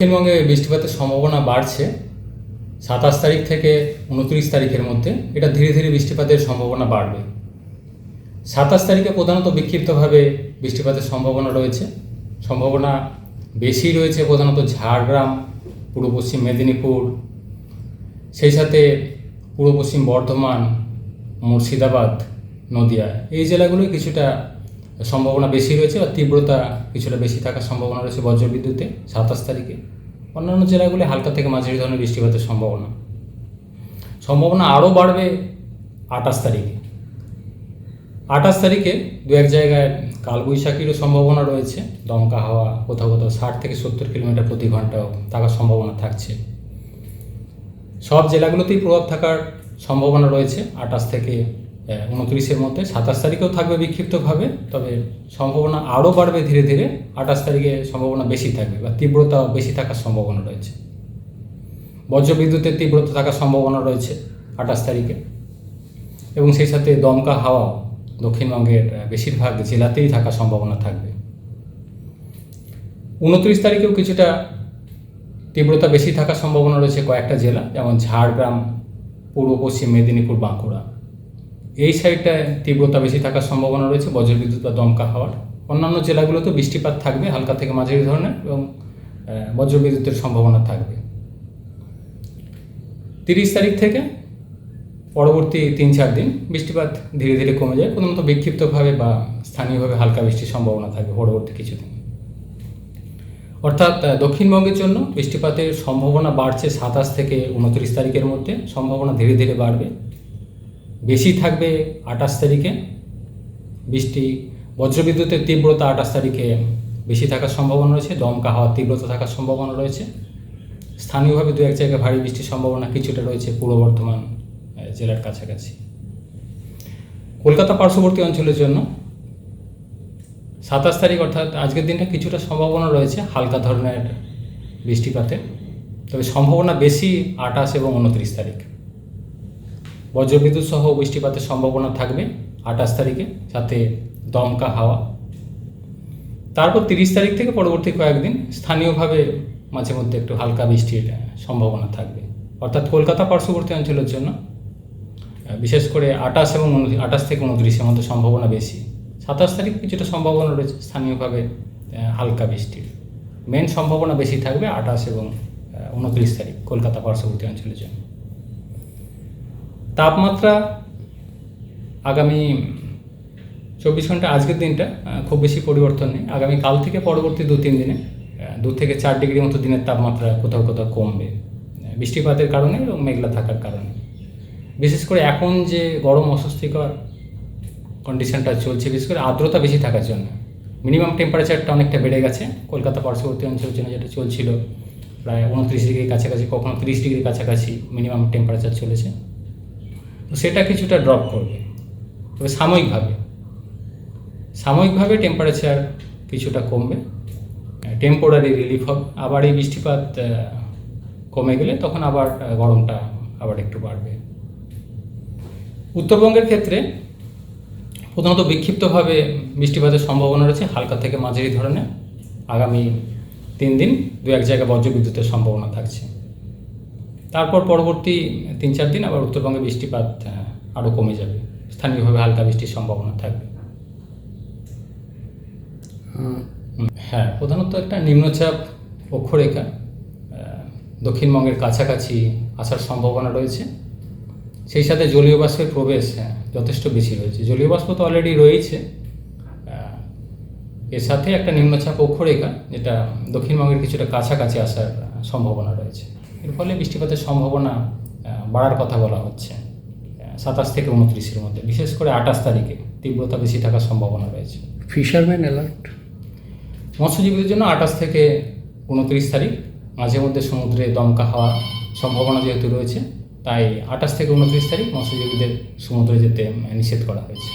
দক্ষিণবঙ্গে বৃষ্টিপাতের সম্ভাবনা বাড়ছে 27 তারিখ থেকে 29 তারিখের মধ্যে। এটা ধীরে ধীরে বৃষ্টিপাতের সম্ভাবনা বাড়বে। 27 তারিখে প্রধানত বিক্ষিপ্তভাবে বৃষ্টিপাতের সম্ভাবনা রয়েছে। সম্ভাবনা বেশি রয়েছে প্রধানত ঝাড়গ্রাম, পূর্ব পশ্চিম মেদিনীপুর, সেই সাথে পূর্ব পশ্চিম বর্ধমান, মুর্শিদাবাদ, নদিয়া, এই জেলাগুলোয় কিছুটা সম্ভাবনা বেশি রয়েছে বা তীব্রতা কিছুটা বেশি থাকার সম্ভাবনা রয়েছে বজ্রবিদ্যুতে 27 তারিখে। অন্যান্য জেলাগুলি হালকা থেকে মাঝারি ধরনের বৃষ্টিপাতের সম্ভাবনা আরও বাড়বে 28 তারিখে। 28 তারিখে দু এক জায়গায় কালবৈশাখীরও সম্ভাবনা রয়েছে। দমকা হাওয়া কোথাও কোথাও 60 থেকে 70 কিলোমিটার প্রতি ঘন্টাও থাকার সম্ভাবনা থাকছে। সব জেলাগুলোতেই প্রভাব থাকার সম্ভাবনা রয়েছে 28 থেকে 29-এর মধ্যে। 27 তারিখেও থাকবে বিক্ষিপ্তভাবে, তবে সম্ভাবনা আরও বাড়বে ধীরে ধীরে। 28 তারিখে সম্ভাবনা বেশি থাকবে বা তীব্রতা বেশি থাকার সম্ভাবনা রয়েছে। বজ্রবিদ্যুতের তীব্রতা থাকার সম্ভাবনা রয়েছে 28 তারিখে, এবং সেই সাথে দমকা হাওয়া দক্ষিণবঙ্গের বেশিরভাগ জেলাতেই থাকার সম্ভাবনা থাকবে। 29 তারিখেও কিছুটা তীব্রতা বেশি থাকার সম্ভাবনা রয়েছে কয়েকটা জেলা, যেমন ঝাড়গ্রাম, পূর্ব পশ্চিম মেদিনীপুর, বাঁকুড়া, এই সাইডটায় তীব্রতা বেশি থাকার সম্ভাবনা রয়েছে বজ্রবিদ্যুৎ বা দমকা হাওয়ার। অন্যান্য জেলাগুলোতেও বৃষ্টিপাত থাকবে হালকা থেকে মাঝারি ধরনের, এবং বজ্রবিদ্যুতের সম্ভাবনা থাকবে। 30 তারিখ থেকে পরবর্তী 3-4 দিন বৃষ্টিপাত ধীরে ধীরে কমে যায়। প্রধানত বিক্ষিপ্তভাবে বা স্থানীয়ভাবে হালকা বৃষ্টির সম্ভাবনা থাকবে পরবর্তী কিছুদিন। অর্থাৎ দক্ষিণবঙ্গের জন্য বৃষ্টিপাতের সম্ভাবনা বাড়ছে 27 থেকে 29 তারিখের মধ্যে। সম্ভাবনা ধীরে ধীরে বাড়বে, বেশি থাকবে 28 তারিখে বৃষ্টি। বজ্রবিদ্যুতের তীব্রতা 28 তারিখে বেশি থাকার সম্ভাবনা রয়েছে। দমকা হাওয়ার তীব্রতা থাকার সম্ভাবনা রয়েছে। স্থানীয়ভাবে দু এক জায়গায় ভারী বৃষ্টির সম্ভাবনা কিছুটা রয়েছে পূর্ব বর্ধমান জেলার কাছাকাছি। কলকাতা পার্শ্ববর্তী অঞ্চলের জন্য 27 তারিখ অর্থাৎ আজকের দিনটা কিছুটা সম্ভাবনা রয়েছে হালকা ধরনের বৃষ্টিপাতের, তবে সম্ভাবনা বেশি 28 এবং 29 তারিখ। বজ্রবিদ্যুৎ সহ বৃষ্টিপাতের সম্ভাবনা থাকবে 28 তারিখে, সাথে দমকা হাওয়া। তারপর 30 তারিখ থেকে পরবর্তী কয়েকদিন স্থানীয়ভাবে মাঝে মধ্যে একটু হালকা বৃষ্টির সম্ভাবনা থাকবে। অর্থাৎ কলকাতা পার্শ্ববর্তী অঞ্চলের জন্য বিশেষ করে 28 থেকে 29-এর মধ্যে সম্ভাবনা বেশি। 27 তারিখ কিছুটা সম্ভাবনা রয়েছে স্থানীয়ভাবে হালকা বৃষ্টির। মেন সম্ভাবনা বেশি থাকবে 28 এবং 29 তারিখ কলকাতা পার্শ্ববর্তী অঞ্চলের জন্য। তাপমাত্রা আগামী 24 ঘন্টা, আজকের দিনটা খুব বেশি পরিবর্তন নেই। আগামী কাল থেকে পরবর্তী 2-3 দিনে 2 থেকে 4 ডিগ্রি মতো দিনের তাপমাত্রা কোথাও কোথাও কমবে বৃষ্টিপাতের কারণে এবং মেঘলা থাকার কারণে। বিশেষ করে এখন যে গরম অস্বস্তিকর কন্ডিশনটা চলছে, বিশেষ করে আর্দ্রতা বেশি থাকার জন্য মিনিমাম টেম্পারেচারটা অনেকটা বেড়ে গেছে। কলকাতা পার্শ্ববর্তী অঞ্চলের জন্য যেটা চলছিল প্রায় 29 ডিগ্রির কাছাকাছি, কখনো 30 ডিগ্রির কাছাকাছি মিনিমাম টেম্পারেচার চলেছে, তো সেটা কিছুটা ড্রপ করবে। তবে সাময়িকভাবে টেম্পারেচার কিছুটা কমবে, টেম্পোরারি রিলিফ হবে। আবার এই বৃষ্টিপাত কমে গেলে তখন আবার গরমটা আবার একটু বাড়বে। উত্তরবঙ্গের ক্ষেত্রে প্রধানত বিক্ষিপ্তভাবে বৃষ্টিপাতের সম্ভাবনা রয়েছে হালকা থেকে মাঝারি ধরনের। আগামী 3 দিন দু এক জায়গায় বজ্রবিদ্যুতের সম্ভাবনা থাকছে। তারপর পরবর্তী 3-4 দিন আবার উত্তরবঙ্গে বৃষ্টিপাত আরও কমে যাবে, স্থানীয়ভাবে হালকা বৃষ্টির সম্ভাবনা থাকবে। হ্যাঁ, প্রধানত একটা নিম্নচাপ অক্ষরেখা দক্ষিণবঙ্গের কাছাকাছি আসার সম্ভাবনা রয়েছে। সেই সাথে জলীয় বাষ্পের প্রবেশ যথেষ্ট বেশি রয়েছে। জলীয় বাষ্প তো অলরেডি রয়েছে, এর সাথে একটা নিম্নচাপ অক্ষরেখা যেটা দক্ষিণবঙ্গের কিছুটা কাছাকাছি আসার সম্ভাবনা রয়েছে। এর ফলে বৃষ্টিপাতের সম্ভাবনা বাড়ার কথা বলা হচ্ছে 27 থেকে 29-এর মধ্যে। বিশেষ করে 28 তারিখে তীব্রতা বেশি থাকার সম্ভাবনা রয়েছে। ফিশারম্যান অ্যালার্ট মৎস্যজীবীদের জন্য 28 থেকে 29 তারিখ মাঝে মধ্যে সমুদ্রে দমকা হওয়ার সম্ভাবনা যেহেতু রয়েছে, তাই 28 থেকে 29 তারিখ মৎস্যজীবীদের সমুদ্রে যেতে নিষেধ করা হয়েছে।